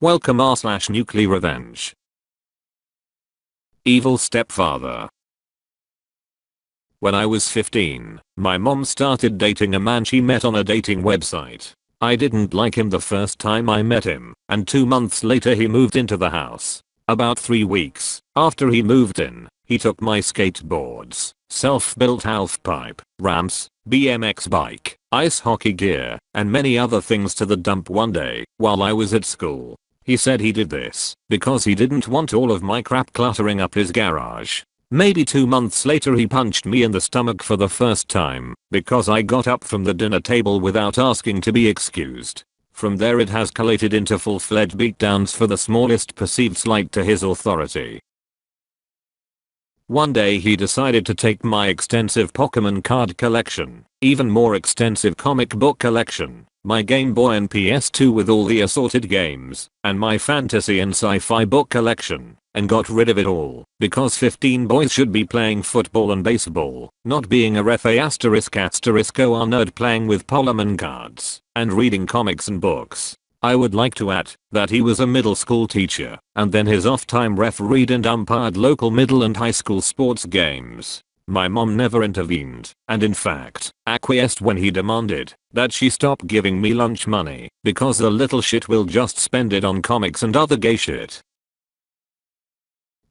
Welcome r/Nuclearrevenge. Evil stepfather. When I was 15, my mom started dating a man she met on a dating website. I didn't like him the first time I met him, and 2 months later he moved into the house. About 3 weeks after he moved in, he took my skateboards, self-built halfpipe, ramps, BMX bike, ice hockey gear, and many other things to the dump one day while I was at school. He said he did this because he didn't want all of my crap cluttering up his garage. Maybe 2 months later he punched me in the stomach for the first time because I got up from the dinner table without asking to be excused. From there it has escalated into full-fledged beatdowns for the smallest perceived slight to his authority. One day he decided to take my extensive Pokemon card collection, even more extensive comic book collection, my Game Boy and PS2 with all the assorted games, and my fantasy and sci-fi book collection, and got rid of it all, because 15 boys should be playing football and baseball, not being a ref ***** or nerd playing with Pokemon cards, and reading comics and books. I would like to add that he was a middle school teacher, and then his off-time refereed and umpired local middle and high school sports games. My mom never intervened, and in fact, acquiesced when he demanded that she stop giving me lunch money, because the little shit will just spend it on comics and other gay shit.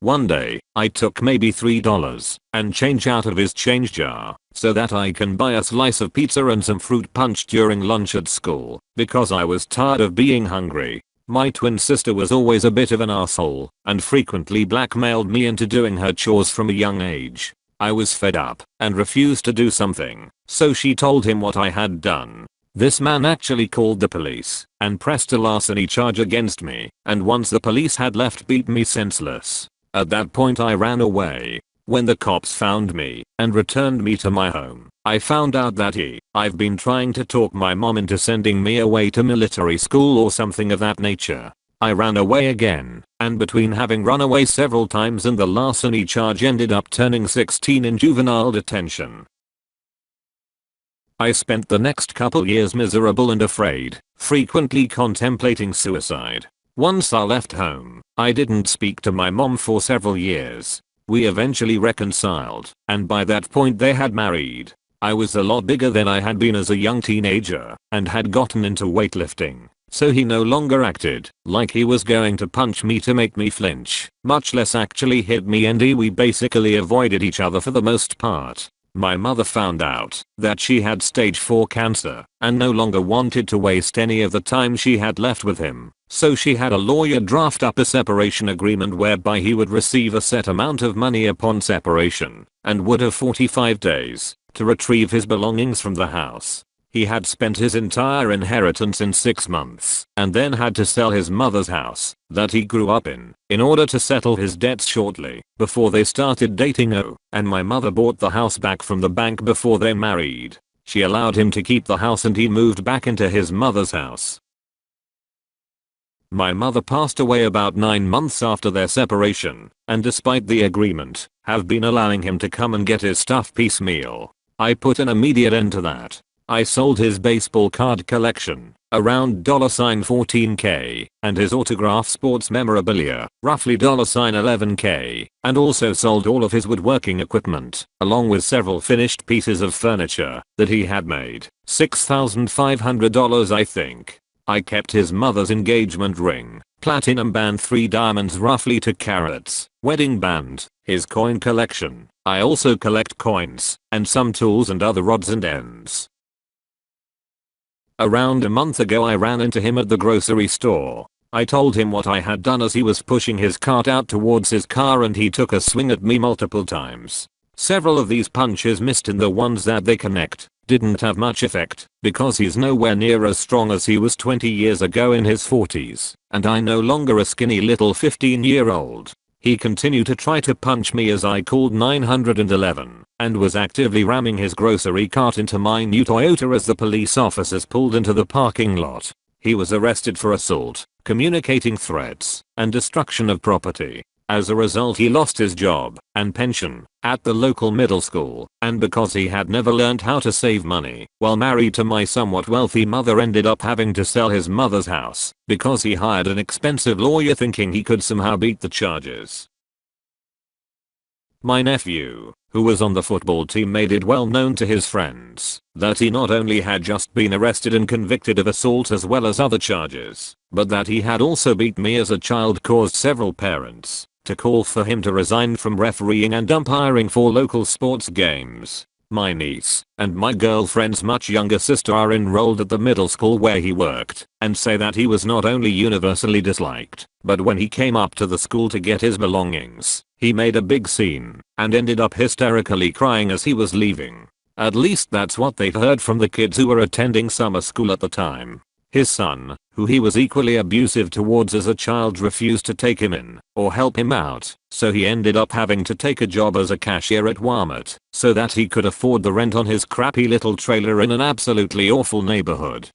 One day, I took maybe $3 and change out of his change jar so that I can buy a slice of pizza and some fruit punch during lunch at school, because I was tired of being hungry. My twin sister was always a bit of an asshole and frequently blackmailed me into doing her chores from a young age. I was fed up and refused to do something, so she told him what I had done. This man actually called the police and pressed a larceny charge against me, and once the police had left, beat me senseless. At that point I ran away. When the cops found me and returned me to my home, I found out that I've been trying to talk my mom into sending me away to military school or something of that nature. I ran away again, and between having run away several times and the larceny charge, ended up turning 16 in juvenile detention. I spent the next couple years miserable and afraid, frequently contemplating suicide. Once I left home, I didn't speak to my mom for several years. We eventually reconciled, and by that point they had married. I was a lot bigger than I had been as a young teenager, and had gotten into weightlifting, so he no longer acted like he was going to punch me to make me flinch, much less actually hit me, and we basically avoided each other for the most part. My mother found out that she had stage 4 cancer and no longer wanted to waste any of the time she had left with him, so she had a lawyer draft up a separation agreement whereby he would receive a set amount of money upon separation and would have 45 days to retrieve his belongings from the house. He had spent his entire inheritance in 6 months and then had to sell his mother's house that he grew up in order to settle his debts shortly before they started dating. And my mother bought the house back from the bank before they married. She allowed him to keep the house and he moved back into his mother's house. My mother passed away about 9 months after their separation, and despite the agreement, have been allowing him to come and get his stuff piecemeal. I put an immediate end to that. I sold his baseball card collection, around $14k, and his autographed sports memorabilia, roughly $11k, and also sold all of his woodworking equipment, along with several finished pieces of furniture that he had made, $6,500 I think. I kept his mother's engagement ring, platinum band, 3 diamonds roughly 2 carats, wedding band, his coin collection. I also collect coins, and some tools and other odds and ends. Around a month ago I ran into him at the grocery store. I told him what I had done as he was pushing his cart out towards his car, and he took a swing at me multiple times. Several of these punches missed, and the ones that they connect didn't have much effect because he's nowhere near as strong as he was 20 years ago in his 40s, and I no longer a skinny little 15-year-old. He continued to try to punch me as I called 911 and was actively ramming his grocery cart into my new Toyota as the police officers pulled into the parking lot. He was arrested for assault, communicating threats, and destruction of property. As a result, he lost his job and pension at the local middle school, and because he had never learned how to save money while married to my somewhat wealthy mother, ended up having to sell his mother's house because he hired an expensive lawyer thinking he could somehow beat the charges. My nephew, who was on the football team, made it well known to his friends that he not only had just been arrested and convicted of assault as well as other charges, but that he had also beat me as a child, caused several parents to call for him to resign from refereeing and umpiring for local sports games. My niece and my girlfriend's much younger sister are enrolled at the middle school where he worked, and say that he was not only universally disliked, but when he came up to the school to get his belongings, he made a big scene and ended up hysterically crying as he was leaving. At least that's what they've heard from the kids who were attending summer school at the time. His son, who he was equally abusive towards as a child, refused to take him in or help him out, so he ended up having to take a job as a cashier at Walmart so that he could afford the rent on his crappy little trailer in an absolutely awful neighborhood.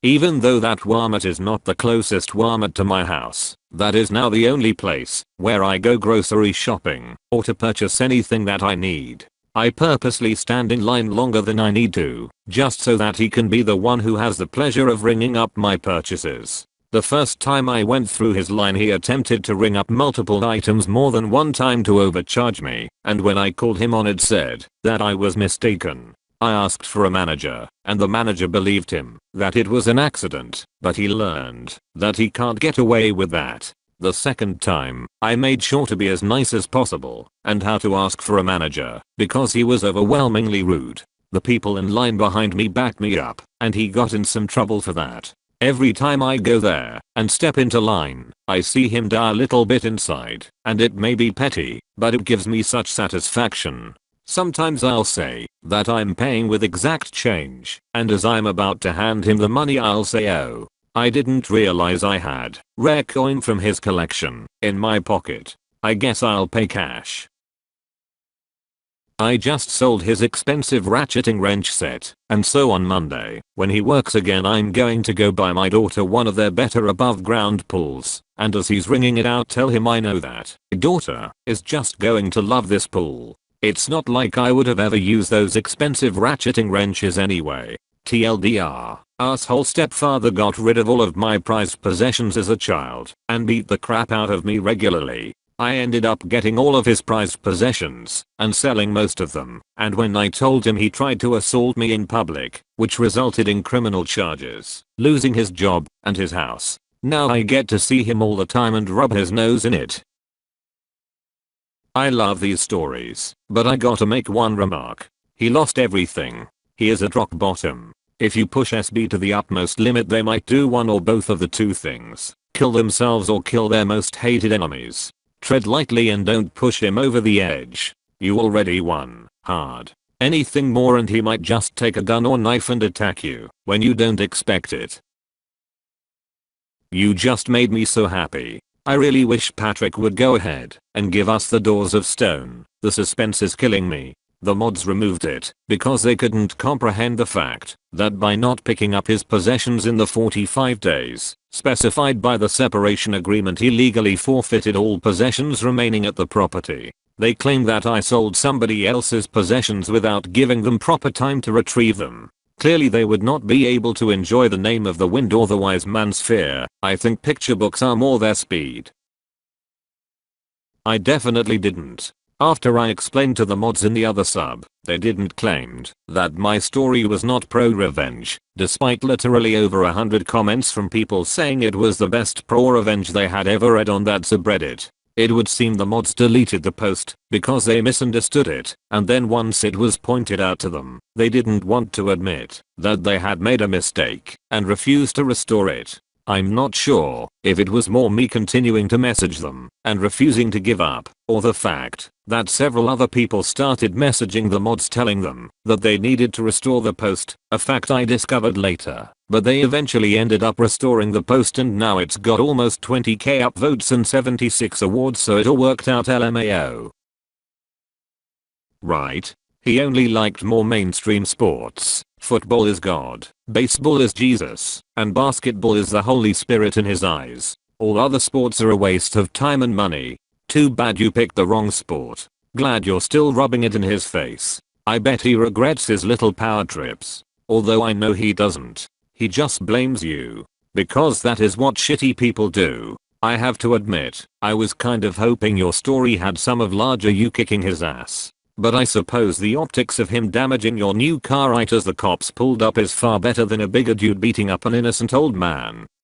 Even though that Walmart is not the closest Walmart to my house, that is now the only place where I go grocery shopping or to purchase anything that I need. I purposely stand in line longer than I need to, just so that he can be the one who has the pleasure of ringing up my purchases. The first time I went through his line, he attempted to ring up multiple items more than one time to overcharge me, and when I called him on it said that I was mistaken. I asked for a manager, and the manager believed him that it was an accident, but he learned that he can't get away with that. The second time, I made sure to be as nice as possible and how to ask for a manager because he was overwhelmingly rude. The people in line behind me backed me up, and he got in some trouble for that. Every time I go there and step into line, I see him die a little bit inside, and it may be petty, but it gives me such satisfaction. Sometimes I'll say that I'm paying with exact change, and as I'm about to hand him the money I'll say, "Oh, I didn't realize I had rare coin from his collection in my pocket. I guess I'll pay cash." I just sold his expensive ratcheting wrench set, and so on Monday, when he works again, I'm going to go buy my daughter one of their better above ground pools, and as he's ringing it out, tell him I know that my daughter is just going to love this pool. It's not like I would have ever used those expensive ratcheting wrenches anyway. TLDR, asshole stepfather got rid of all of my prized possessions as a child and beat the crap out of me regularly. I ended up getting all of his prized possessions and selling most of them, and when I told him, he tried to assault me in public, which resulted in criminal charges, losing his job and his house. Now I get to see him all the time and rub his nose in it. I love these stories, but I gotta make one remark. He lost everything. He is at rock bottom. If you push SB to the utmost limit, they might do one or both of the two things: kill themselves or kill their most hated enemies. Tread lightly and don't push him over the edge. You already won hard. Anything more and he might just take a gun or knife and attack you when you don't expect it. You just made me so happy. I really wish Patrick would go ahead and give us the Doors of Stone. The suspense is killing me. The mods removed it because they couldn't comprehend the fact that by not picking up his possessions in the 45 days specified by the separation agreement, he legally forfeited all possessions remaining at the property. They claim that I sold somebody else's possessions without giving them proper time to retrieve them. Clearly they would not be able to enjoy the name of the wind or the wise man's fear. I think picture books are more their speed. I definitely didn't. After I explained to the mods in the other sub, they didn't claimed that my story was not pro-revenge, despite literally over 100 comments from people saying it was the best pro-revenge they had ever read on that subreddit. It would seem the mods deleted the post because they misunderstood it, and then once it was pointed out to them, they didn't want to admit that they had made a mistake and refused to restore it. I'm not sure if it was more me continuing to message them and refusing to give up, or the fact that several other people started messaging the mods telling them that they needed to restore the post, a fact I discovered later. But they eventually ended up restoring the post, and now it's got almost 20k upvotes and 76 awards, so it all worked out LMAO. Right. He only liked more mainstream sports. Football is God, baseball is Jesus, and basketball is the Holy Spirit in his eyes. All other sports are a waste of time and money. Too bad you picked the wrong sport. Glad you're still rubbing it in his face. I bet he regrets his little power trips. Although I know he doesn't. He just blames you. Because that is what shitty people do. I have to admit, I was kind of hoping your story had some of larger you kicking his ass. But I suppose the optics of him damaging your new car right as the cops pulled up is far better than a bigger dude beating up an innocent old man.